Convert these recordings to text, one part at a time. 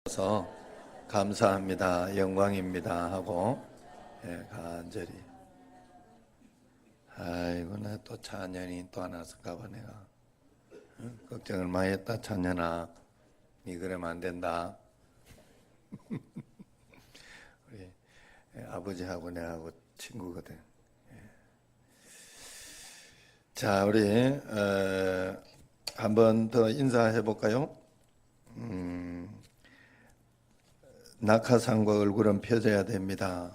서 감사합니다, 영광입니다 하고 간절히. 아이고, 나 또 찬연이 또 안 왔을까봐 내가 걱정을 많이 했다. 찬연아, 니 그러면 안 된다. 우리 아버지하고 내하고 친구거든. 자, 우리 한 번 더 인사해 볼까요? 낙하산과 얼굴은 펴져야 됩니다.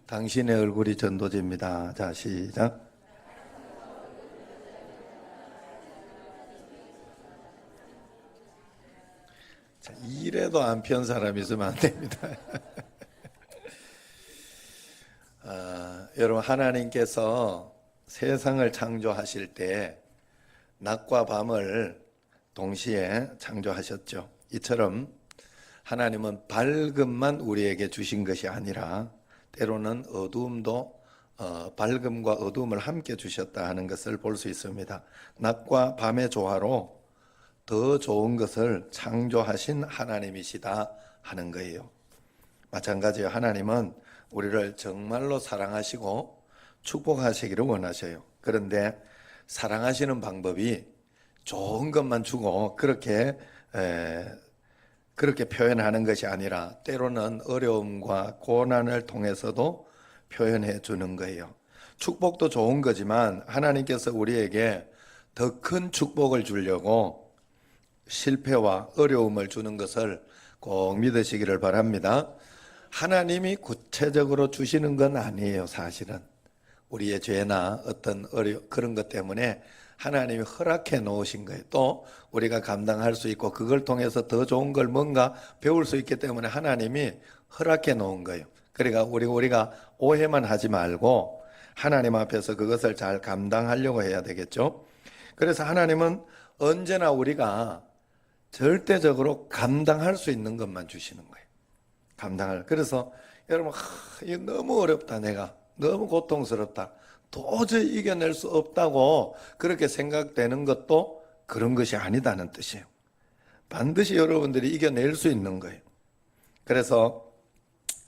당신의 얼굴이 전도제입니다. 자, 시작. 자, 이래도 안 편 사람이 있으면 안 됩니다. 여러분, 하나님께서 세상을 창조하실 때 낮과 밤을 동시에 창조하셨죠. 이처럼 하나님은 밝음만 우리에게 주신 것이 아니라 때로는 어두움도 밝음과 어두움을 함께 주셨다 하는 것을 볼 수 있습니다. 낮과 밤의 조화로 더 좋은 것을 창조하신 하나님이시다 하는 거예요. 마찬가지로 하나님은 우리를 정말로 사랑하시고 축복하시기를 원하셔요. 그런데 사랑하시는 방법이 좋은 것만 주고 그렇게 표현하는 것이 아니라 때로는 어려움과 고난을 통해서도 표현해 주는 거예요. 축복도 좋은 거지만 하나님께서 우리에게 더 큰 축복을 주려고 실패와 어려움을 주는 것을 꼭 믿으시기를 바랍니다. 하나님이 구체적으로 주시는 건 아니에요. 사실은 우리의 죄나 어떤 그런 것 때문에 하나님이 허락해 놓으신 거예요. 또 우리가 감당할 수 있고 그걸 통해서 더 좋은 걸 뭔가 배울 수 있기 때문에 하나님이 허락해 놓은 거예요. 그러니까 우리가 오해만 하지 말고 하나님 앞에서 그것을 잘 감당하려고 해야 되겠죠. 그래서 하나님은 언제나 우리가 절대적으로 감당할 수 있는 것만 주시는 거예요. 그래서 여러분, 이거 너무 어렵다. 내가 너무 고통스럽다. 도저히 이겨낼 수 없다고 그렇게 생각되는 것도 그런 것이 아니다는 뜻이에요. 반드시 여러분들이 이겨낼 수 있는 거예요. 그래서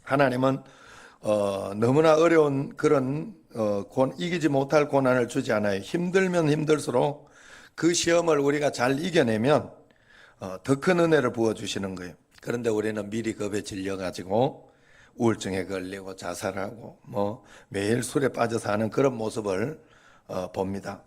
하나님은 너무나 어려운 그런 이기지 못할 고난을 주지 않아요. 힘들면 힘들수록 그 시험을 우리가 잘 이겨내면 더 큰 은혜를 부어주시는 거예요. 그런데 우리는 미리 겁에 질려가지고 우울증에 걸리고 자살하고 매일 술에 빠져 사는 그런 모습을 봅니다.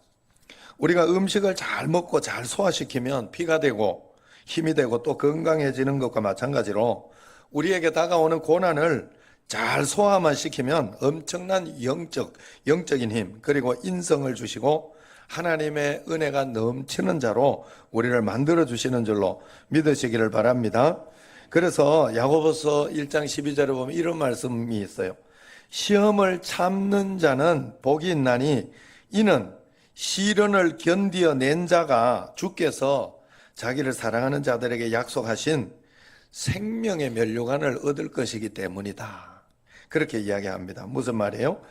우리가 음식을 잘 먹고 잘 소화시키면 피가 되고 힘이 되고 또 건강해지는 것과 마찬가지로 우리에게 다가오는 고난을 잘 소화만 시키면 엄청난 영적인 힘 그리고 인성을 주시고 하나님의 은혜가 넘치는 자로 우리를 만들어 주시는 줄로 믿으시기를 바랍니다. 그래서 야고보서 1장 12절에 보면 이런 말씀이 있어요. 시험을 참는 자는 복이 있나니 이는 시련을 견디어낸 자가 주께서 자기를 사랑하는 자들에게 약속하신 생명의 면류관을 얻을 것이기 때문이다. 그렇게 이야기합니다. 무슨 말이에요?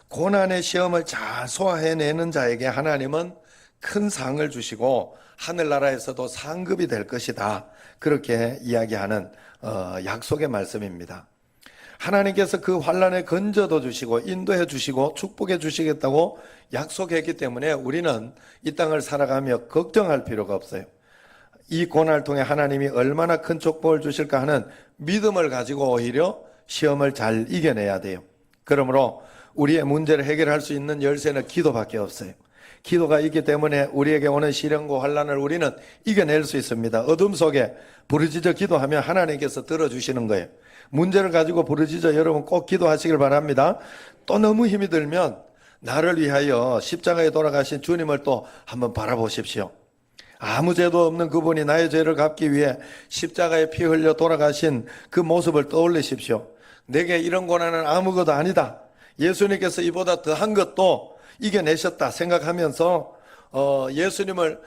고난의 시험을 잘 소화해내는 자에게 하나님은 큰 상을 주시고 하늘나라에서도 상급이 될 것이다. 그렇게 이야기하는 약속의 말씀입니다. 하나님께서 그 환난에 건져도 주시고 인도해 주시고 축복해 주시겠다고 약속했기 때문에 우리는 이 땅을 살아가며 걱정할 필요가 없어요. 이 고난을 통해 하나님이 얼마나 큰 축복을 주실까 하는 믿음을 가지고 오히려 시험을 잘 이겨내야 돼요. 그러므로 우리의 문제를 해결할 수 있는 열쇠는 기도밖에 없어요. 기도가 있기 때문에 우리에게 오는 시련과 환난을 우리는 이겨낼 수 있습니다. 어둠 속에 부르짖어 기도하면 하나님께서 들어주시는 거예요. 문제를 가지고 부르짖어 여러분 꼭 기도하시길 바랍니다. 또 너무 힘이 들면 나를 위하여 십자가에 돌아가신 주님을 또 한번 바라보십시오. 아무 죄도 없는 그분이 나의 죄를 갚기 위해 십자가에 피 흘려 돌아가신 그 모습을 떠올리십시오. 내게 이런 고난은 아무것도 아니다. 예수님께서 이보다 더한 것도 이겨내셨다 생각하면서 예수님을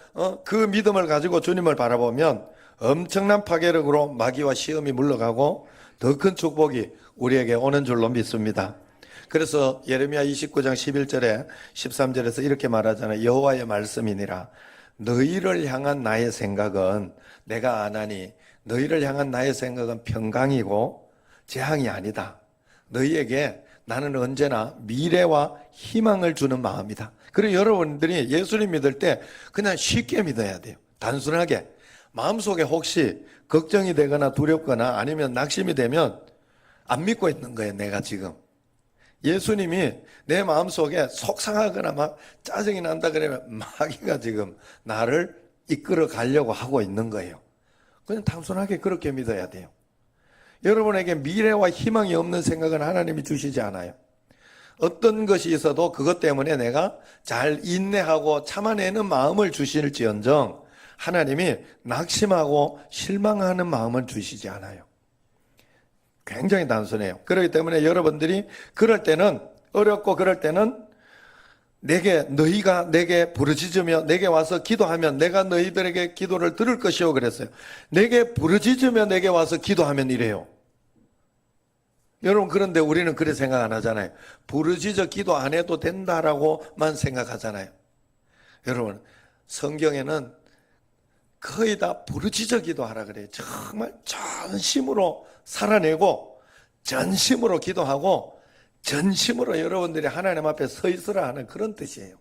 그 믿음을 가지고 주님을 바라보면 엄청난 파괴력으로 마귀와 시험이 물러가고 더 큰 축복이 우리에게 오는 줄로 믿습니다. 그래서 예레미야 29장 11절에 13절에서 이렇게 말하잖아요. 여호와의 말씀이니라. 너희를 향한 나의 생각은 내가 아나니 너희를 향한 나의 생각은 평강이고 재앙이 아니다. 너희에게 나는 언제나 미래와 희망을 주는 마음이다. 그리고 여러분들이 예수님 믿을 때 그냥 쉽게 믿어야 돼요. 단순하게. 마음속에 혹시 걱정이 되거나 두렵거나 아니면 낙심이 되면 안 믿고 있는 거예요, 내가 지금. 예수님이 내 마음속에 속상하거나 막 짜증이 난다 그러면 마귀가 지금 나를 이끌어 가려고 하고 있는 거예요. 그냥 단순하게 그렇게 믿어야 돼요. 여러분에게 미래와 희망이 없는 생각은 하나님이 주시지 않아요. 어떤 것이 있어도 그것 때문에 내가 잘 인내하고 참아내는 마음을 주실지언정 하나님이 낙심하고 실망하는 마음을 주시지 않아요. 굉장히 단순해요. 그렇기 때문에 여러분들이 그럴 때는 어렵고 그럴 때는 너희가 내게 부르짖으며 내게 와서 기도하면 내가 너희들에게 기도를 들을 것이요 그랬어요. 내게 부르짖으며 내게 와서 기도하면 이래요. 여러분 그런데 우리는 그렇게 생각 안 하잖아요. 부르짖어 기도 안 해도 된다라고만 생각하잖아요. 여러분 성경에는 거의 다 부르짖어 기도하라 그래요. 정말 전심으로 살아내고 전심으로 기도하고 전심으로 여러분들이 하나님 앞에 서 있으라 하는 그런 뜻이에요.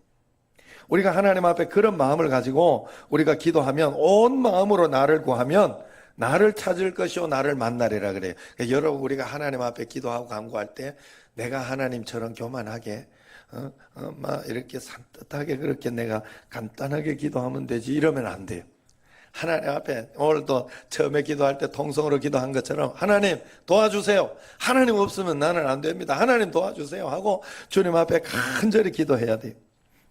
우리가 하나님 앞에 그런 마음을 가지고 우리가 기도하면 온 마음으로 나를 구하면 나를 찾을 것이요 나를 만나리라 그래요. 그러니까 여러분 우리가 하나님 앞에 기도하고 간구할 때 내가 하나님처럼 교만하게 막 이렇게 산뜻하게 그렇게 내가 간단하게 기도하면 되지 이러면 안 돼요. 하나님 앞에 오늘도 처음에 기도할 때 통성으로 기도한 것처럼 하나님 도와주세요. 하나님 없으면 나는 안 됩니다. 하나님 도와주세요 하고 주님 앞에 간절히 기도해야 돼요.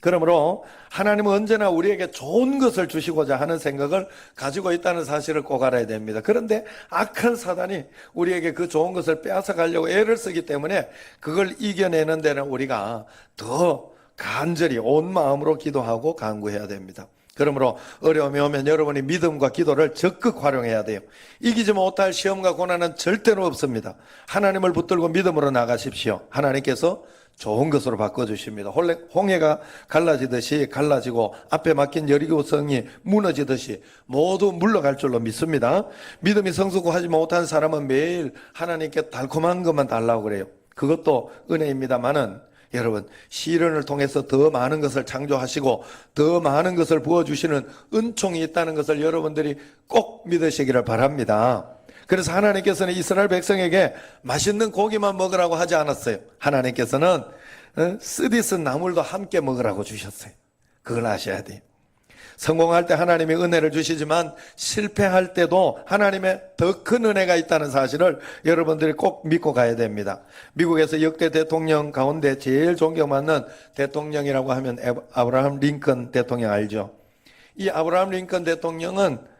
그러므로 하나님은 언제나 우리에게 좋은 것을 주시고자 하는 생각을 가지고 있다는 사실을 꼭 알아야 됩니다. 그런데 악한 사단이 우리에게 그 좋은 것을 빼앗아 가려고 애를 쓰기 때문에 그걸 이겨내는 데는 우리가 더 간절히 온 마음으로 기도하고 간구해야 됩니다. 그러므로 어려움이 오면 여러분이 믿음과 기도를 적극 활용해야 돼요. 이기지 못할 시험과 고난은 절대로 없습니다. 하나님을 붙들고 믿음으로 나가십시오. 하나님께서 좋은 것으로 바꿔주십니다. 홍해가 갈라지듯이 갈라지고 앞에 막힌 여리고성이 무너지듯이 모두 물러갈 줄로 믿습니다. 믿음이 성숙하지 못한 사람은 매일 하나님께 달콤한 것만 달라고 그래요. 그것도 은혜입니다만은 여러분 시련을 통해서 더 많은 것을 창조하시고 더 많은 것을 부어주시는 은총이 있다는 것을 여러분들이 꼭 믿으시기를 바랍니다. 그래서 하나님께서는 이스라엘 백성에게 맛있는 고기만 먹으라고 하지 않았어요. 하나님께서는 쓰디쓴 나물도 함께 먹으라고 주셨어요. 그걸 아셔야 돼요. 성공할 때 하나님이 은혜를 주시지만 실패할 때도 하나님의 더 큰 은혜가 있다는 사실을 여러분들이 꼭 믿고 가야 됩니다. 미국에서 역대 대통령 가운데 제일 존경받는 대통령이라고 하면 아브라함 링컨 대통령 알죠? 이 아브라함 링컨 대통령은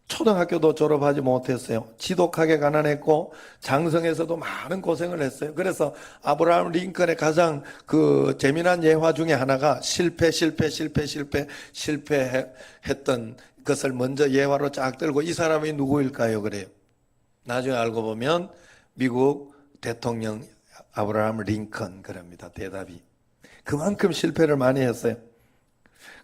초등학교도 졸업하지 못했어요. 지독하게 가난했고 장성에서도 많은 고생을 했어요. 그래서 아브라함 링컨의 가장 그 재미난 예화 중에 하나가 실패했던 것을 먼저 예화로 쫙 들고 이 사람이 누구일까요? 그래요. 나중에 알고 보면 미국 대통령 아브라함 링컨 그럽니다. 대답이. 그만큼 실패를 많이 했어요.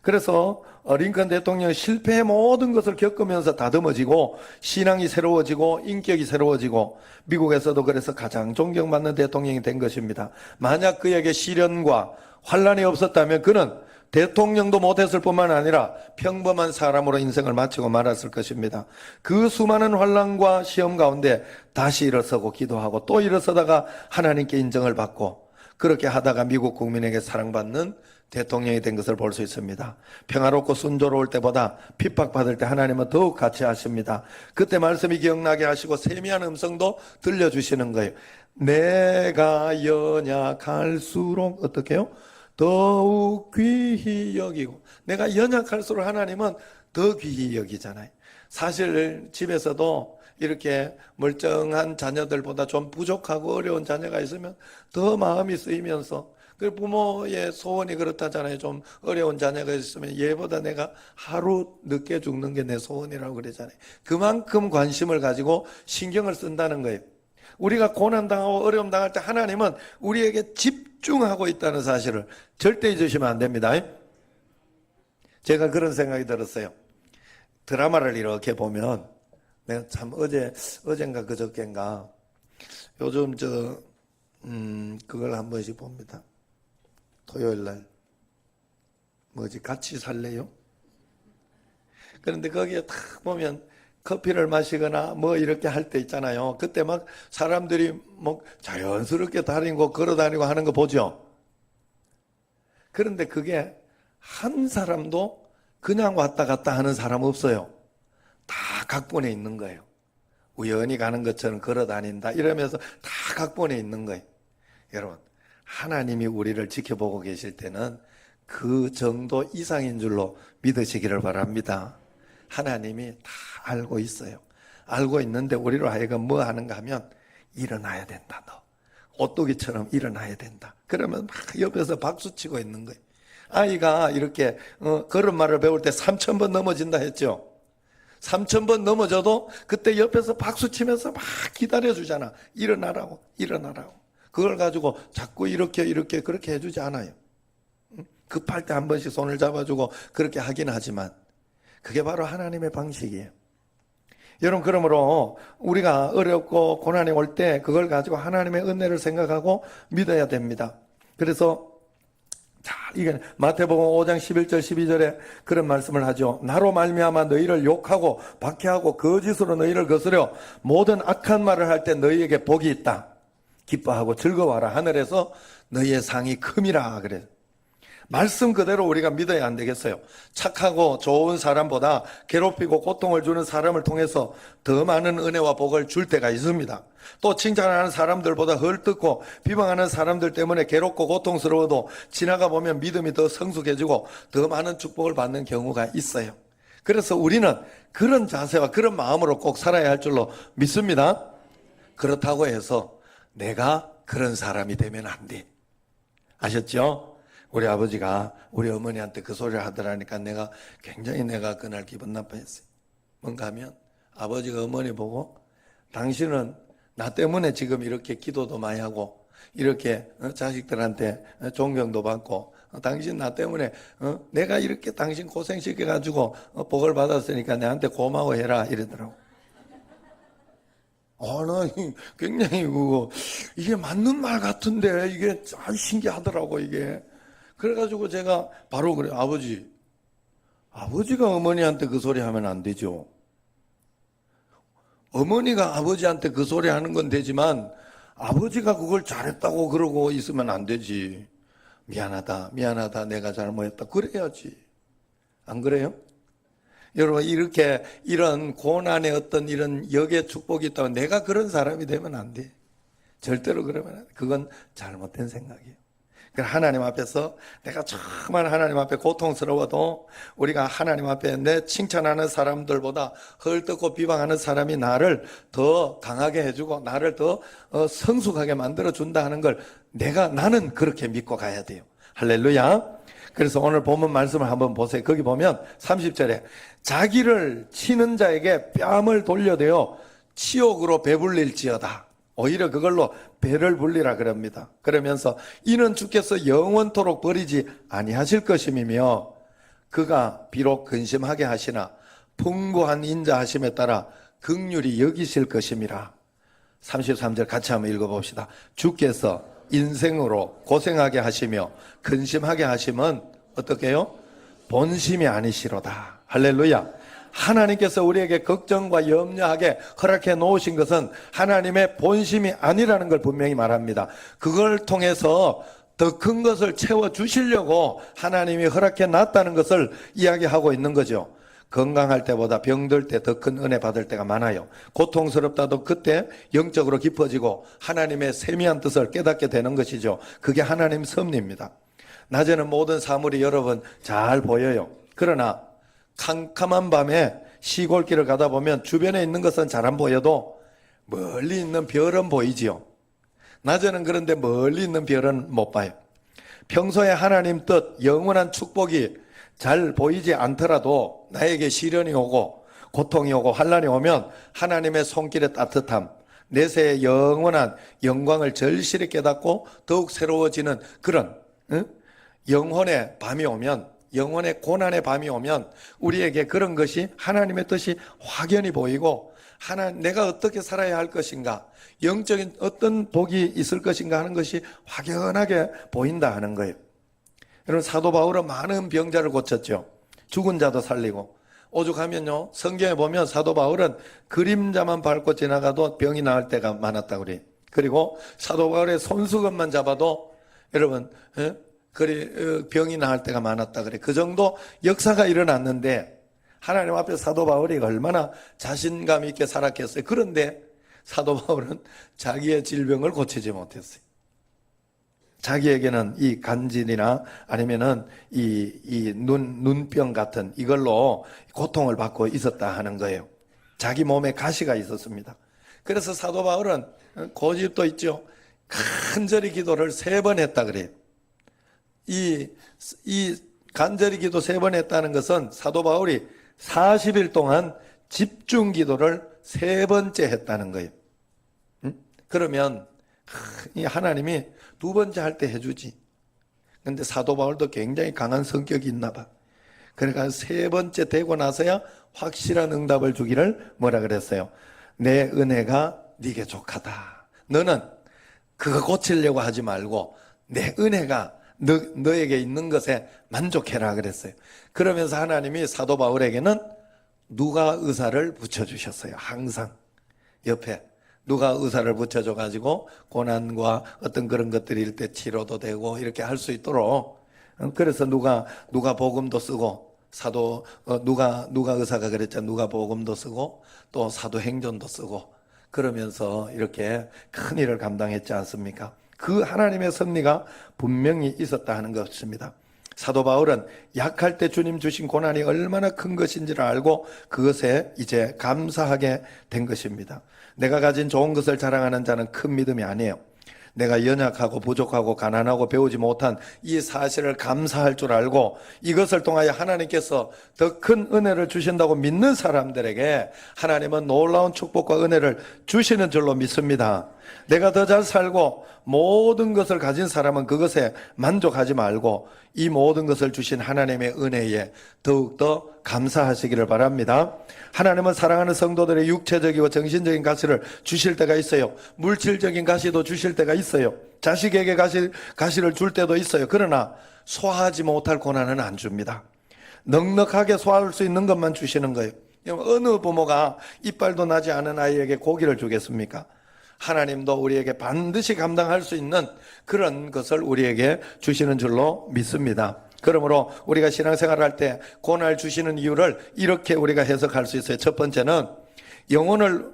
그래서 링컨 대통령이 실패의 모든 것을 겪으면서 다듬어지고 신앙이 새로워지고 인격이 새로워지고 미국에서도 그래서 가장 존경받는 대통령이 된 것입니다. 만약 그에게 시련과 환란이 없었다면 그는 대통령도 못했을 뿐만 아니라 평범한 사람으로 인생을 마치고 말았을 것입니다. 그 수많은 환란과 시험 가운데 다시 일어서고 기도하고 또 일어서다가 하나님께 인정을 받고 그렇게 하다가 미국 국민에게 사랑받는 대통령이 된 것을 볼 수 있습니다. 평화롭고 순조로울 때보다 핍박받을 때 하나님은 더욱 같이 하십니다. 그때 말씀이 기억나게 하시고 세미한 음성도 들려주시는 거예요. 내가 연약할수록 어떻게 해요? 더욱 귀히 여기고 내가 연약할수록 하나님은 더 귀히 여기잖아요. 사실 집에서도 이렇게 멀쩡한 자녀들보다 좀 부족하고 어려운 자녀가 있으면 더 마음이 쓰이면서 그 부모의 소원이 그렇다잖아요. 좀 어려운 자녀가 있으면 얘보다 내가 하루 늦게 죽는 게 내 소원이라고 그러잖아요. 그만큼 관심을 가지고 신경을 쓴다는 거예요. 우리가 고난당하고 어려움 당할 때 하나님은 우리에게 집중하고 있다는 사실을 절대 잊으시면 안 됩니다. 제가 그런 생각이 들었어요. 드라마를 이렇게 보면 내가 참 어젠가 그저께인가 요즘 그걸 한 번씩 봅니다. 토요일 날 같이 살래요? 그런데 거기에 딱 보면 커피를 마시거나 이렇게 할 때 있잖아요. 그때 막 사람들이 자연스럽게 다니고 걸어 다니고 하는 거 보죠. 그런데 그게 한 사람도 그냥 왔다 갔다 하는 사람 없어요. 다 각본에 있는 거예요. 우연히 가는 것처럼 걸어 다닌다 이러면서 다 각본에 있는 거예요. 여러분, 하나님이 우리를 지켜보고 계실 때는 그 정도 이상인 줄로 믿으시기를 바랍니다. 하나님이 다 알고 있어요. 알고 있는데 우리로 하여금 뭐 하는가 하면 일어나야 된다. 너 오뚜기처럼 일어나야 된다. 그러면 막 옆에서 박수치고 있는 거예요. 아이가 이렇게 걸음마를 배울 때 3,000번 넘어진다 했죠. 3,000번 넘어져도 그때 옆에서 박수치면서 막 기다려주잖아. 일어나라고. 그걸 가지고 자꾸 이렇게 그렇게 해주지 않아요. 급할 때 한 번씩 손을 잡아주고 그렇게 하긴 하지만 그게 바로 하나님의 방식이에요. 여러분, 그러므로 우리가 어렵고 고난이 올 때 그걸 가지고 하나님의 은혜를 생각하고 믿어야 됩니다. 그래서 이게 마태복음 5장 11절 12절에 그런 말씀을 하죠. 나로 말미암아 너희를 욕하고 박해하고 거짓으로 너희를 거스려 모든 악한 말을 할 때 너희에게 복이 있다. 기뻐하고 즐거워하라. 하늘에서 너희의 상이 큼이라. 그래. 말씀 그대로 우리가 믿어야 안 되겠어요. 착하고 좋은 사람보다 괴롭히고 고통을 주는 사람을 통해서 더 많은 은혜와 복을 줄 때가 있습니다. 또 칭찬하는 사람들보다 헐뜯고 비방하는 사람들 때문에 괴롭고 고통스러워도 지나가 보면 믿음이 더 성숙해지고 더 많은 축복을 받는 경우가 있어요. 그래서 우리는 그런 자세와 그런 마음으로 꼭 살아야 할 줄로 믿습니다. 그렇다고 해서 내가 그런 사람이 되면 안 돼. 아셨죠? 우리 아버지가 우리 어머니한테 그 소리를 하더라니까 굉장히 그날 기분 나빠했어요. 뭔가 하면 아버지가 어머니 보고 당신은 나 때문에 지금 이렇게 기도도 많이 하고 이렇게 자식들한테 존경도 받고 당신 나 때문에 내가 이렇게 당신 고생시켜가지고 복을 받았으니까 내한테 고마워해라 이러더라고. 나 굉장히 이게 맞는 말 같은데 이게 참 신기하더라고 이게. 그래가지고 제가 바로 그래요. 아버지가 어머니한테 그 소리 하면 안 되죠. 어머니가 아버지한테 그 소리 하는 건 되지만 아버지가 그걸 잘했다고 그러고 있으면 안 되지. 미안하다 내가 잘못했다 그래야지. 안 그래요? 여러분, 이런 고난의 어떤 이런 역의 축복이 있다면 내가 그런 사람이 되면 안 돼. 절대로 그러면 안 돼. 그건 잘못된 생각이에요. 하나님 앞에서 내가 정말 하나님 앞에 고통스러워도 우리가 하나님 앞에 내 칭찬하는 사람들보다 헐뜯고 비방하는 사람이 나를 더 강하게 해주고 나를 더 성숙하게 만들어준다 하는 걸 나는 그렇게 믿고 가야 돼요. 할렐루야. 그래서 오늘 본문 말씀을 한번 보세요. 거기 보면 30절에 자기를 치는 자에게 뺨을 돌려대어 치욕으로 배불릴지어다. 오히려 그걸로 배를 불리라 그럽니다. 그러면서 이는 주께서 영원토록 버리지 아니하실 것임이며 그가 비록 근심하게 하시나 풍부한 인자하심에 따라 긍휼히 여기실 것임이라. 33절 같이 한번 읽어봅시다. 주께서 인생으로 고생하게 하시며 근심하게 하심은 어떻게 해요? 본심이 아니시로다. 할렐루야. 하나님께서 우리에게 걱정과 염려하게 허락해 놓으신 것은 하나님의 본심이 아니라는 걸 분명히 말합니다. 그걸 통해서 더 큰 것을 채워주시려고 하나님이 허락해 놨다는 것을 이야기하고 있는 거죠. 건강할 때보다 병들 때 더 큰 은혜 받을 때가 많아요. 고통스럽다도 그때 영적으로 깊어지고 하나님의 세미한 뜻을 깨닫게 되는 것이죠. 그게 하나님 섭리입니다. 낮에는 모든 사물이 여러분 잘 보여요. 그러나 캄캄한 밤에 시골길을 가다 보면 주변에 있는 것은 잘 안 보여도 멀리 있는 별은 보이지요. 낮에는 그런데 멀리 있는 별은 못 봐요. 평소에 하나님 뜻, 영원한 축복이 잘 보이지 않더라도 나에게 시련이 오고 고통이 오고 환난이 오면 하나님의 손길의 따뜻함, 내세의 영원한 영광을 절실히 깨닫고 더욱 새로워지는 그런 영혼의 밤이 오면, 영혼의 고난의 밤이 오면 우리에게 그런 것이 하나님의 뜻이 확연히 보이고 내가 어떻게 살아야 할 것인가, 영적인 어떤 복이 있을 것인가 하는 것이 확연하게 보인다 하는 거예요. 여러분, 사도 바울은 많은 병자를 고쳤죠. 죽은 자도 살리고. 오죽하면요, 성경에 보면 사도 바울은 그림자만 밟고 지나가도 병이 나을 때가 많았다고 그래요. 그리고 사도 바울의 손수건만 잡아도 여러분 병이 나을 때가 많았다 그래. 그 정도 역사가 일어났는데 하나님 앞에 사도 바울이 얼마나 자신감 있게 살았겠어요. 그런데 사도 바울은 자기의 질병을 고치지 못했어요. 자기에게는 이 간질이나 아니면은 이 눈병 같은 이걸로 고통을 받고 있었다 하는 거예요. 자기 몸에 가시가 있었습니다. 그래서 사도 바울은 고집도 있죠. 간절히 기도를 3번 했다 그래요. 이 간절히 기도 3번 했다는 것은 사도 바울이 40일 동안 집중 기도를 3번째 했다는 거예요. 그러면 이 하나님이 2번째 할 때 해주지. 근데 사도 바울도 굉장히 강한 성격이 있나 봐. 그러니까 3번째 되고 나서야 확실한 응답을 주기를 뭐라 그랬어요? 내 은혜가 네게 족하다. 너는 그거 고치려고 하지 말고 내 은혜가 너에게 있는 것에 만족해라 그랬어요. 그러면서 하나님이 사도 바울에게는 누가 의사를 붙여주셨어요. 항상 옆에 누가 의사를 붙여줘가지고 고난과 어떤 그런 것들일 때 치료도 되고 이렇게 할 수 있도록. 그래서 누가 복음도 쓰고 누가 의사가 그랬죠. 누가 복음도 쓰고 또 사도행전도 쓰고 그러면서 이렇게 큰 일을 감당했지 않습니까? 그 하나님의 섭리가 분명히 있었다 하는 것입니다. 사도 바울은 약할 때 주님 주신 고난이 얼마나 큰 것인지를 알고 그것에 이제 감사하게 된 것입니다. 내가 가진 좋은 것을 자랑하는 자는 큰 믿음이 아니에요. 내가 연약하고 부족하고 가난하고 배우지 못한 이 사실을 감사할 줄 알고 이것을 통하여 하나님께서 더 큰 은혜를 주신다고 믿는 사람들에게 하나님은 놀라운 축복과 은혜를 주시는 줄로 믿습니다. 내가 더 잘 살고 모든 것을 가진 사람은 그것에 만족하지 말고 이 모든 것을 주신 하나님의 은혜에 더욱더 감사하시기를 바랍니다. 하나님은 사랑하는 성도들의 육체적이고 정신적인 가시를 주실 때가 있어요. 물질적인 가시도 주실 때가 있어요. 자식에게 가시를 줄 때도 있어요. 그러나 소화하지 못할 고난은 안 줍니다. 넉넉하게 소화할 수 있는 것만 주시는 거예요. 어느 부모가 이빨도 나지 않은 아이에게 고기를 주겠습니까? 하나님도 우리에게 반드시 감당할 수 있는 그런 것을 우리에게 주시는 줄로 믿습니다. 그러므로 우리가 신앙생활을 할 때 고난을 주시는 이유를 이렇게 우리가 해석할 수 있어요. 첫 번째는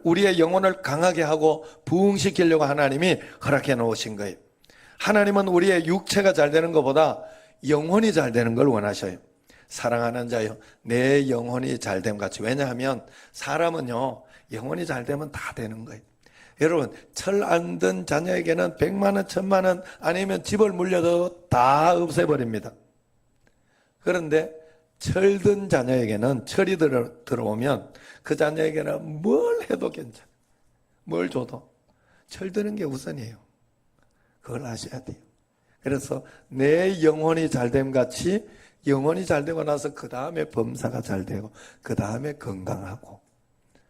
우리의 영혼을 강하게 하고 부흥시키려고 하나님이 허락해 놓으신 거예요. 하나님은 우리의 육체가 잘 되는 것보다 영혼이 잘 되는 걸 원하셔요. 사랑하는 자요, 내 영혼이 잘 됨 같이. 왜냐하면 사람은요, 영혼이 잘 되면 다 되는 거예요. 여러분, 철 안 든 자녀에게는 100만 원, 1000만 원 아니면 집을 물려도 다 없애버립니다. 그런데 철든 자녀에게는 철이 들어오면 그 자녀에게는 뭘 해도 괜찮아. 뭘 줘도. 철드는 게 우선이에요. 그걸 아셔야 돼요. 그래서 내 영혼이 잘됨 같이 영혼이 잘 되고 나서 그 다음에 범사가 잘 되고 그 다음에 건강하고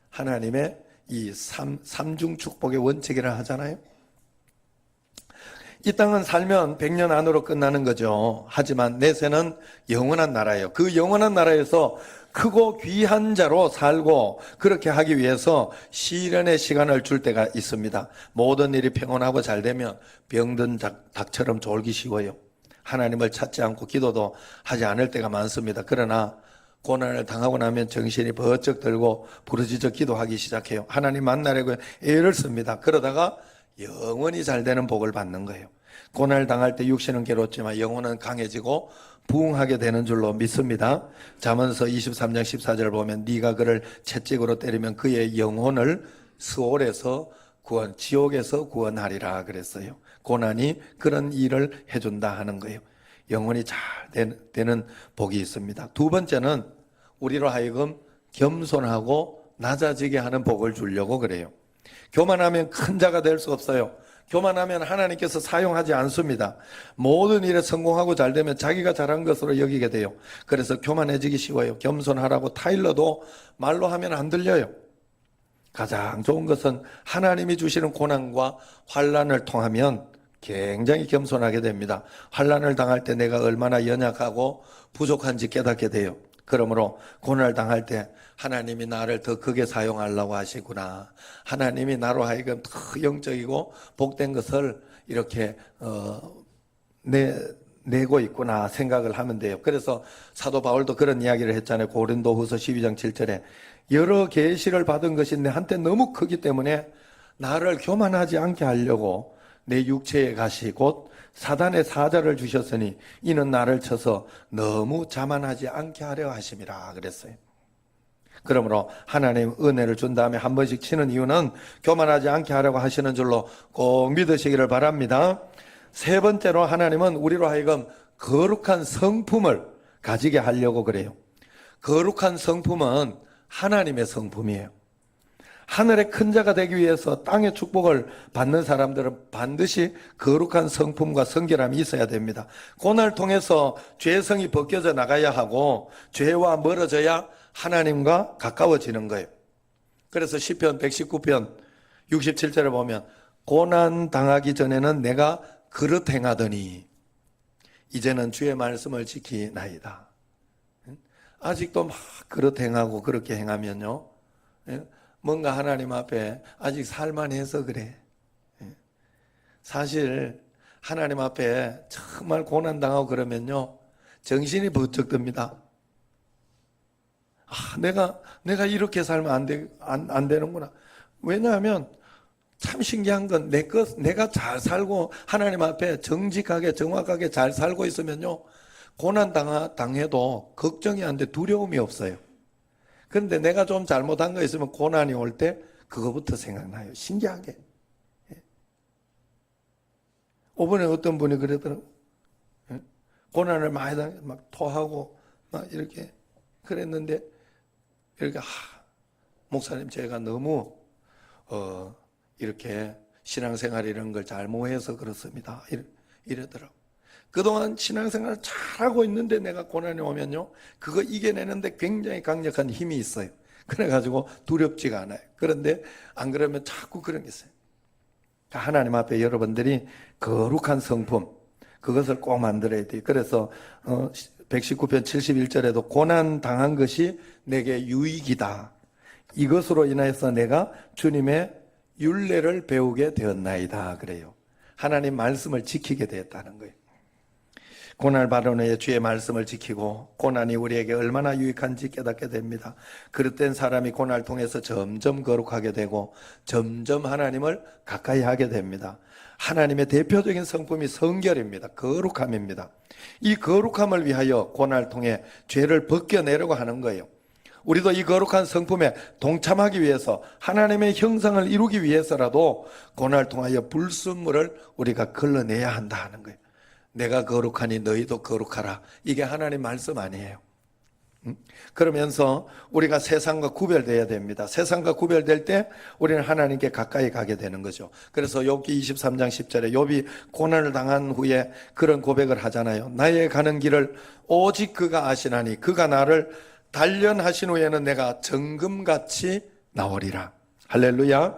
하나님의 이 삼중 축복의 원칙이라 하잖아요. 이 땅은 살면 100년 안으로 끝나는 거죠. 하지만 내세는 영원한 나라예요. 그 영원한 나라에서 크고 귀한 자로 살고 그렇게 하기 위해서 시련의 시간을 줄 때가 있습니다. 모든 일이 평온하고 잘 되면 병든 닭처럼 졸기 쉬워요. 하나님을 찾지 않고 기도도 하지 않을 때가 많습니다. 그러나 고난을 당하고 나면 정신이 번쩍 들고 부르짖어 기도하기 시작해요. 하나님 만나려고 애를 씁니다. 그러다가 영원히 잘 되는 복을 받는 거예요. 고난을 당할 때 육신은 괴롭지만 영혼은 강해지고 부흥하게 되는 줄로 믿습니다. 잠언서 23장 14절을 보면 네가 그를 채찍으로 때리면 그의 영혼을 스올에서 지옥에서 구원하리라 그랬어요. 고난이 그런 일을 해준다 하는 거예요. 영혼이 잘 되는 복이 있습니다. 두 번째는 우리로 하여금 겸손하고 낮아지게 하는 복을 주려고 그래요. 교만하면 큰 자가 될 수 없어요. 교만하면 하나님께서 사용하지 않습니다. 모든 일에 성공하고 잘 되면 자기가 잘한 것으로 여기게 돼요. 그래서 교만해지기 쉬워요. 겸손하라고 타일러도 말로 하면 안 들려요. 가장 좋은 것은 하나님이 주시는 고난과 환난을 통하면 굉장히 겸손하게 됩니다. 환난을 당할 때 내가 얼마나 연약하고 부족한지 깨닫게 돼요. 그러므로 고난을 당할 때 하나님이 나를 더 크게 사용하려고 하시구나. 하나님이 나로 하여금 더 영적이고 복된 것을 이렇게 내고 있구나 생각을 하면 돼요. 그래서 사도 바울도 그런 이야기를 했잖아요. 고린도후서 12장 7절에 여러 계시를 받은 것이 내한테 너무 크기 때문에 나를 교만하지 않게 하려고 내 육체에 가시 곧 사단의 사자를 주셨으니 이는 나를 쳐서 너무 자만하지 않게 하려 하심이라 그랬어요. 그러므로 하나님 은혜를 준 다음에 한 번씩 치는 이유는 교만하지 않게 하려고 하시는 줄로 꼭 믿으시기를 바랍니다. 세 번째로 하나님은 우리로 하여금 거룩한 성품을 가지게 하려고 그래요. 거룩한 성품은 하나님의 성품이에요. 하늘의 큰 자가 되기 위해서 땅의 축복을 받는 사람들은 반드시 거룩한 성품과 성결함이 있어야 됩니다. 고난을 통해서 죄성이 벗겨져 나가야 하고 죄와 멀어져야 하나님과 가까워지는 거예요. 그래서 시편 119편 67절에 보면 고난 당하기 전에는 내가 그릇 행하더니 이제는 주의 말씀을 지키나이다. 아직도 막 그릇 행하고 그렇게 행하면요, 뭔가 하나님 앞에 아직 살만해서 그래. 사실 하나님 앞에 정말 고난당하고 그러면요, 정신이 번쩍 듭니다. 내가 이렇게 살면 안 되는구나. 왜냐하면 참 신기한 건 내가 잘 살고 하나님 앞에 정직하게 정확하게 잘 살고 있으면요, 고난 당해도 걱정이 안 돼, 두려움이 없어요. 그런데 내가 좀 잘못한 거 있으면 고난이 올 때 그거부터 생각나요. 신기하게. 이번에 어떤 분이 그러더라고요. 고난을 많이 당해 막 토하고 막 이렇게 그랬는데 이렇게 목사님 제가 너무 이렇게 신앙생활 이런 걸 잘 못해서 그렇습니다. 이러더라고요. 그동안 신앙생활을 잘하고 있는데 내가 고난이 오면요, 그거 이겨내는데 굉장히 강력한 힘이 있어요. 그래가지고 두렵지가 않아요. 그런데 안 그러면 자꾸 그런 게 있어요. 하나님 앞에 여러분들이 거룩한 성품, 그것을 꼭 만들어야 돼요. 그래서 119편 71절에도 고난 당한 것이 내게 유익이다. 이것으로 인해서 내가 주님의 율례를 배우게 되었나이다. 그래요. 하나님 말씀을 지키게 되었다는 거예요. 고난을 받은 후에 주의 말씀을 지키고 고난이 우리에게 얼마나 유익한지 깨닫게 됩니다. 그릇된 사람이 고난을 통해서 점점 거룩하게 되고 점점 하나님을 가까이 하게 됩니다. 하나님의 대표적인 성품이 성결입니다. 거룩함입니다. 이 거룩함을 위하여 고난을 통해 죄를 벗겨내려고 하는 거예요. 우리도 이 거룩한 성품에 동참하기 위해서 하나님의 형상을 이루기 위해서라도 고난을 통하여 불순물을 우리가 걸러내야 한다 하는 거예요. 내가 거룩하니 너희도 거룩하라. 이게 하나님 말씀 아니에요. 그러면서 우리가 세상과 구별돼야 됩니다. 세상과 구별될 때 우리는 하나님께 가까이 가게 되는 거죠. 그래서 욥기 23장 10절에 욥이 고난을 당한 후에 그런 고백을 하잖아요. 나의 가는 길을 오직 그가 아시나니 그가 나를 단련하신 후에는 내가 정금같이 나오리라. 할렐루야.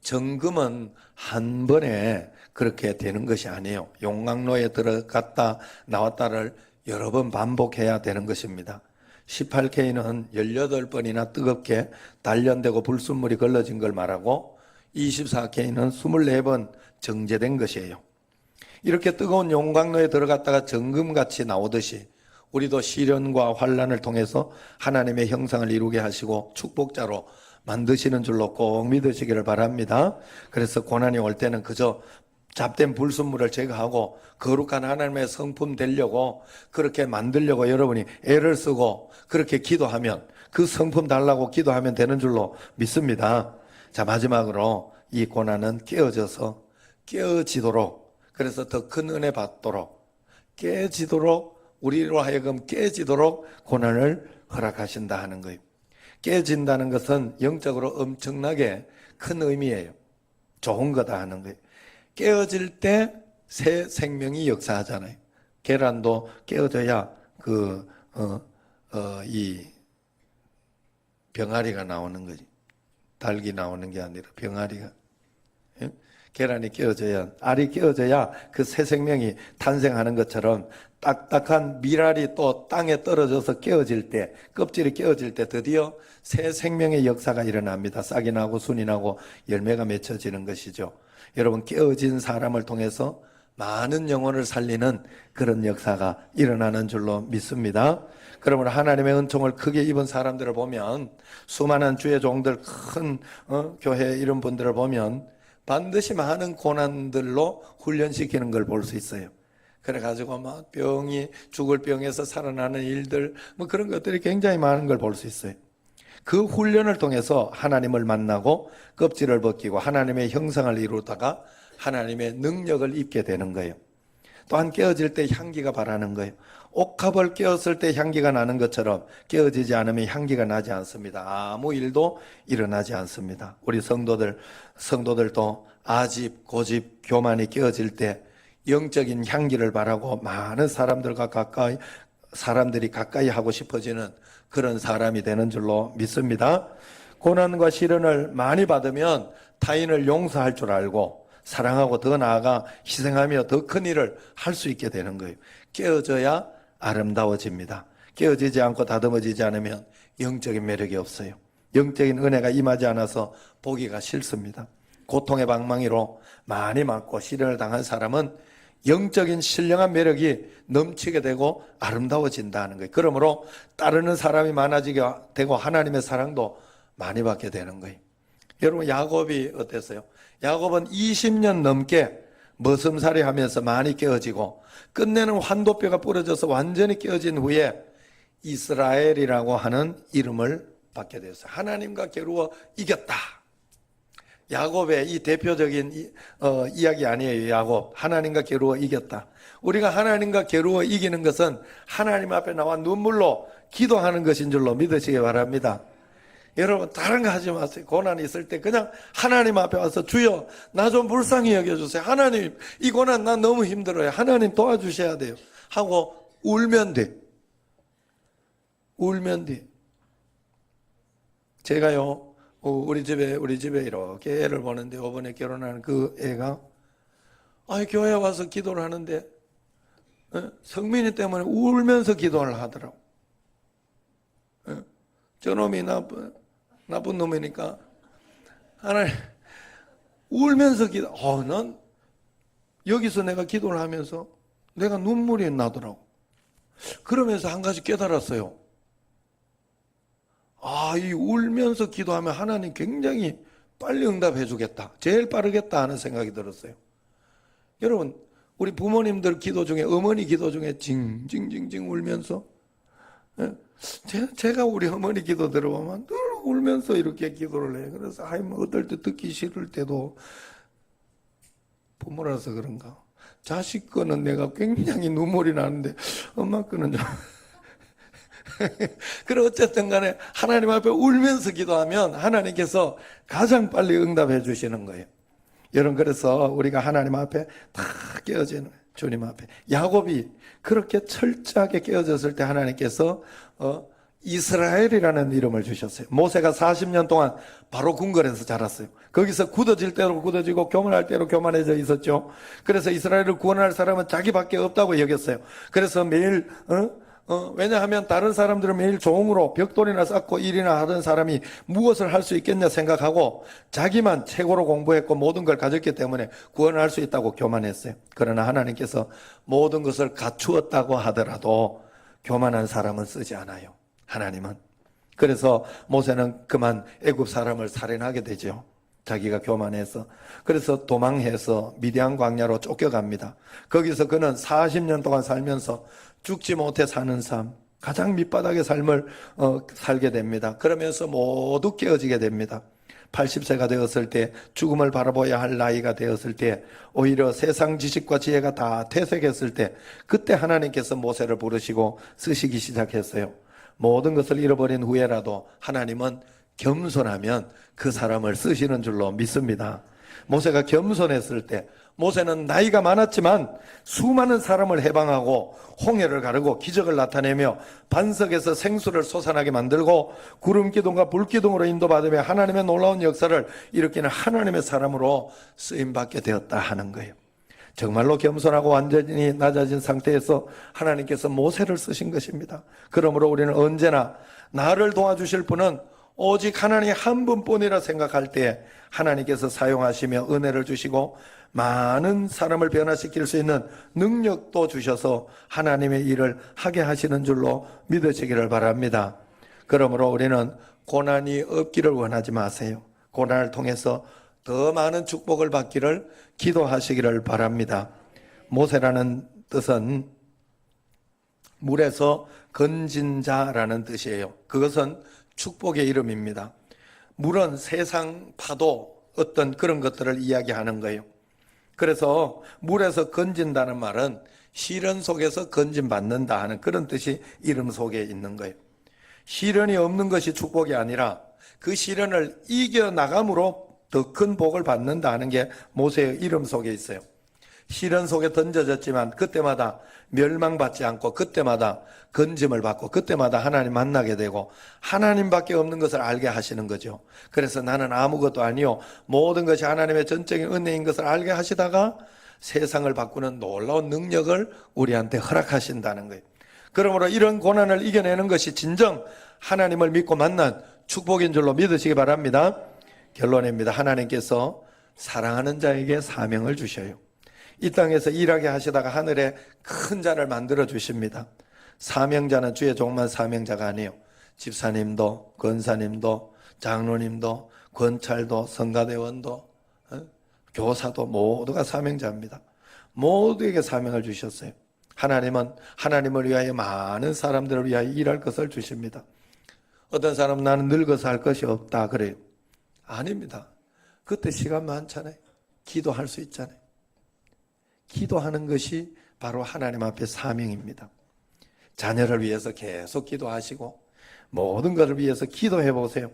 정금은 한 번에 그렇게 되는 것이 아니에요. 용광로에 들어갔다 나왔다를 여러 번 반복해야 되는 것입니다. 18K는 18번이나 뜨겁게 단련되고 불순물이 걸러진 걸 말하고 24K는 24번 정제된 것이에요. 이렇게 뜨거운 용광로에 들어갔다가 정금같이 나오듯이 우리도 시련과 환난을 통해서 하나님의 형상을 이루게 하시고 축복자로 만드시는 줄로 꼭 믿으시기를 바랍니다. 그래서 고난이 올 때는 그저 잡된 불순물을 제거하고 거룩한 하나님의 성품 되려고 그렇게 만들려고 여러분이 애를 쓰고 그렇게 기도하면 그 성품 달라고 기도하면 되는 줄로 믿습니다. 자, 마지막으로 이 고난은 깨어지도록 그래서 더 큰 은혜 받도록 우리로 하여금 깨지도록 고난을 허락하신다 하는 거예요. 깨진다는 것은 영적으로 엄청나게 큰 의미예요. 좋은 거다 하는 거예요. 깨어질 때 새 생명이 역사하잖아요. 계란도 깨어져야 이 병아리가 나오는 거지. 닭이 나오는 게 아니라 병아리가. 예? 계란이 깨어져야, 알이 깨어져야 그 새 생명이 탄생하는 것처럼 딱딱한 밀알이 또 땅에 떨어져서 깨어질 때, 껍질이 깨어질 때 드디어 새 생명의 역사가 일어납니다. 싹이 나고 순이 나고 열매가 맺혀지는 것이죠. 여러분, 깨어진 사람을 통해서 많은 영혼을 살리는 그런 역사가 일어나는 줄로 믿습니다. 그러므로 하나님의 은총을 크게 입은 사람들을 보면, 수많은 주의 종들, 큰 교회 이런 분들을 보면 반드시 많은 고난들로 훈련시키는 걸 볼 수 있어요. 그래가지고 막 병이, 죽을 병에서 살아나는 일들, 뭐 그런 것들이 굉장히 많은 걸 볼 수 있어요. 그 훈련을 통해서 하나님을 만나고 껍질을 벗기고 하나님의 형상을 이루다가 하나님의 능력을 입게 되는 거예요. 또한 깨어질 때 향기가 바라는 거예요. 옥합을 깨었을 때 향기가 나는 것처럼 깨어지지 않으면 향기가 나지 않습니다. 아무 일도 일어나지 않습니다. 우리 성도들도 아집, 고집, 교만이 깨어질 때 영적인 향기를 바라고 많은 사람들이 가까이 하고 싶어지는 그런 사람이 되는 줄로 믿습니다. 고난과 시련을 많이 받으면 타인을 용서할 줄 알고 사랑하고 더 나아가 희생하며 더 큰 일을 할 수 있게 되는 거예요. 깨어져야 아름다워집니다. 깨어지지 않고 다듬어지지 않으면 영적인 매력이 없어요. 영적인 은혜가 임하지 않아서 보기가 싫습니다. 고통의 방망이로 많이 맞고 시련을 당한 사람은 영적인 신령한 매력이 넘치게 되고 아름다워진다는 거예요. 그러므로 따르는 사람이 많아지게 되고 하나님의 사랑도 많이 받게 되는 거예요. 여러분, 야곱이 어땠어요? 야곱은 20년 넘게 머슴살이 하면서 많이 깨어지고 끝내는 환도뼈가 부러져서 완전히 깨어진 후에 이스라엘이라고 하는 이름을 받게 되었어요. 하나님과 겨루어 이겼다. 야곱의 이 대표적인 이야기 아니에요. 야곱, 하나님과 겨루어 이겼다. 우리가 하나님과 겨루어 이기는 것은 하나님 앞에 나와 눈물로 기도하는 것인 줄로 믿으시기 바랍니다. 여러분, 다른 거 하지 마세요. 고난이 있을 때 그냥 하나님 앞에 와서 주여, 나 좀 불쌍히 여겨주세요. 하나님, 이 고난 난 너무 힘들어요. 하나님 도와주셔야 돼요. 하고 울면 돼. 울면 돼. 제가요, 우리 집에 이렇게 애를 보는데, 이번에 결혼한 그 애가 교회 와서 기도를 하는데 성민이 때문에 울면서 기도를 하더라고. 저놈이 나쁜 놈이니까 하나님, 울면서 난 여기서 내가 기도를 하면서 내가 눈물이 나더라고. 그러면서 한 가지 깨달았어요. 이 울면서 기도하면 하나님 굉장히 빨리 응답해 주겠다. 제일 빠르겠다 하는 생각이 들었어요. 여러분, 우리 부모님들 기도 중에, 어머니 기도 중에 징징징징 울면서, 제가 우리 어머니 기도 들어보면 늘 울면서 이렇게 기도를 해요. 그래서 어떨 때 듣기 싫을 때도, 부모라서 그런가, 자식 거는 내가 굉장히 눈물이 나는데 엄마 거는 좀 그래, 어쨌든 간에 하나님 앞에 울면서 기도하면 하나님께서 가장 빨리 응답해 주시는 거예요. 여러분, 그래서 우리가 하나님 앞에 다 깨어지는 주님 앞에, 야곱이 그렇게 철저하게 깨어졌을 때 하나님께서 이스라엘이라는 이름을 주셨어요. 모세가 40년 동안 바로 궁궐에서 자랐어요. 거기서 굳어질 대로 굳어지고 교만할 대로 교만해져 있었죠. 그래서 이스라엘을 구원할 사람은 자기밖에 없다고 여겼어요. 그래서 매일 왜냐하면 다른 사람들은 매일 종으로 벽돌이나 쌓고 일이나 하던 사람이 무엇을 할 수 있겠냐 생각하고 자기만 최고로 공부했고 모든 걸 가졌기 때문에 구원할 수 있다고 교만했어요. 그러나 하나님께서 모든 것을 갖추었다고 하더라도 교만한 사람은 쓰지 않아요. 하나님은. 그래서 모세는 그만 애굽 사람을 살인하게 되죠. 자기가 교만해서. 그래서 도망해서 미디안 광야로 쫓겨갑니다. 거기서 그는 40년 동안 살면서 죽지 못해 사는 삶, 가장 밑바닥의 삶을 살게 됩니다. 그러면서 모두 깨어지게 됩니다. 80세가 되었을 때, 죽음을 바라봐야 할 나이가 되었을 때, 오히려 세상 지식과 지혜가 다 퇴색했을 때, 그때 하나님께서 모세를 부르시고 쓰시기 시작했어요. 모든 것을 잃어버린 후에라도 하나님은 겸손하면 그 사람을 쓰시는 줄로 믿습니다. 모세가 겸손했을 때 모세는 나이가 많았지만 수많은 사람을 해방하고 홍해를 가르고 기적을 나타내며 반석에서 생수를 솟아나게 만들고 구름기둥과 불기둥으로 인도받으며 하나님의 놀라운 역사를 일으키는 하나님의 사람으로 쓰임받게 되었다 하는 거예요. 정말로 겸손하고 완전히 낮아진 상태에서 하나님께서 모세를 쓰신 것입니다. 그러므로 우리는 언제나 나를 도와주실 분은 오직 하나님 한 분뿐이라 생각할 때 하나님께서 사용하시며 은혜를 주시고 많은 사람을 변화시킬 수 있는 능력도 주셔서 하나님의 일을 하게 하시는 줄로 믿으시기를 바랍니다. 그러므로 우리는 고난이 없기를 원하지 마세요. 고난을 통해서 더 많은 축복을 받기를 기도하시기를 바랍니다. 모세라는 뜻은 물에서 건진 자라는 뜻이에요. 그것은 축복의 이름입니다. 물은 세상 파도 어떤 그런 것들을 이야기하는 거예요. 그래서 물에서 건진다는 말은 시련 속에서 건진받는다 하는 그런 뜻이 이름 속에 있는 거예요. 시련이 없는 것이 축복이 아니라 그 시련을 이겨나감으로 더 큰 복을 받는다 하는 게 모세의 이름 속에 있어요. 시련 속에 던져졌지만 그때마다 멸망받지 않고 그때마다 건짐을 받고 그때마다 하나님 만나게 되고 하나님밖에 없는 것을 알게 하시는 거죠. 그래서 나는 아무것도 아니요 모든 것이 하나님의 전적인 은혜인 것을 알게 하시다가 세상을 바꾸는 놀라운 능력을 우리한테 허락하신다는 거예요. 그러므로 이런 고난을 이겨내는 것이 진정 하나님을 믿고 만난 축복인 줄로 믿으시기 바랍니다. 결론입니다. 하나님께서 사랑하는 자에게 사명을 주셔요. 이 땅에서 일하게 하시다가 하늘에 큰 자를 만들어 주십니다. 사명자는 주의 종만 사명자가 아니에요. 집사님도 권사님도 장로님도 권찰도 성가대원도 교사도 모두가 사명자입니다. 모두에게 사명을 주셨어요. 하나님은 하나님을 위하여 많은 사람들을 위하여 일할 것을 주십니다. 어떤 사람은 나는 늙어서 할 것이 없다 그래요. 아닙니다. 그때 시간 많잖아요. 기도할 수 있잖아요. 기도하는 것이 바로 하나님 앞에 사명입니다. 자녀를 위해서 계속 기도하시고 모든 것을 위해서 기도해 보세요.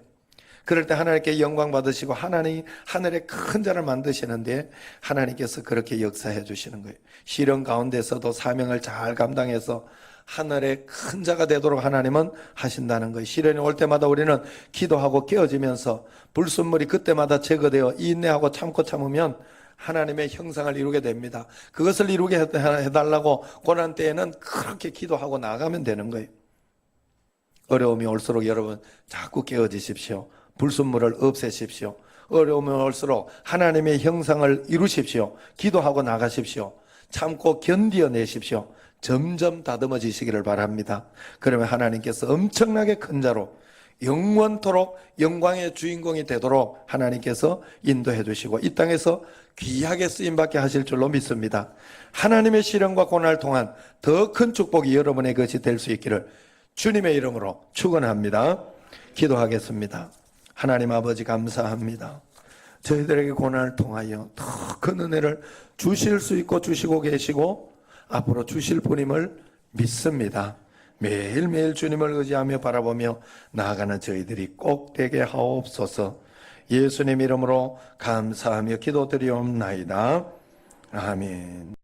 그럴 때 하나님께 영광 받으시고 하나님 하늘에 큰 자를 만드시는데 하나님께서 그렇게 역사해 주시는 거예요. 시련 가운데서도 사명을 잘 감당해서 하늘에 큰 자가 되도록 하나님은 하신다는 거예요. 시련이 올 때마다 우리는 기도하고 깨어지면서 불순물이 그때마다 제거되어 인내하고 참고 참으면 하나님의 형상을 이루게 됩니다. 그것을 이루게 해달라고 고난 때에는 그렇게 기도하고 나가면 되는 거예요. 어려움이 올수록 여러분 자꾸 깨어지십시오. 불순물을 없애십시오. 어려움이 올수록 하나님의 형상을 이루십시오. 기도하고 나가십시오. 참고 견디어내십시오. 점점 다듬어지시기를 바랍니다. 그러면 하나님께서 엄청나게 큰 자로 영원토록 영광의 주인공이 되도록 하나님께서 인도해 주시고 이 땅에서 귀하게 쓰임받게 하실 줄로 믿습니다. 하나님의 시련과 고난을 통한 더 큰 축복이 여러분의 것이 될 수 있기를 주님의 이름으로 축원합니다. 기도하겠습니다. 하나님 아버지 감사합니다. 저희들에게 고난을 통하여 더 큰 은혜를 주실 수 있고 주시고 계시고 앞으로 주실 분임을 믿습니다. 매일매일 주님을 의지하며 바라보며 나아가는 저희들이 꼭 되게 하옵소서. 예수님 이름으로 감사하며 기도드리옵나이다. 아멘.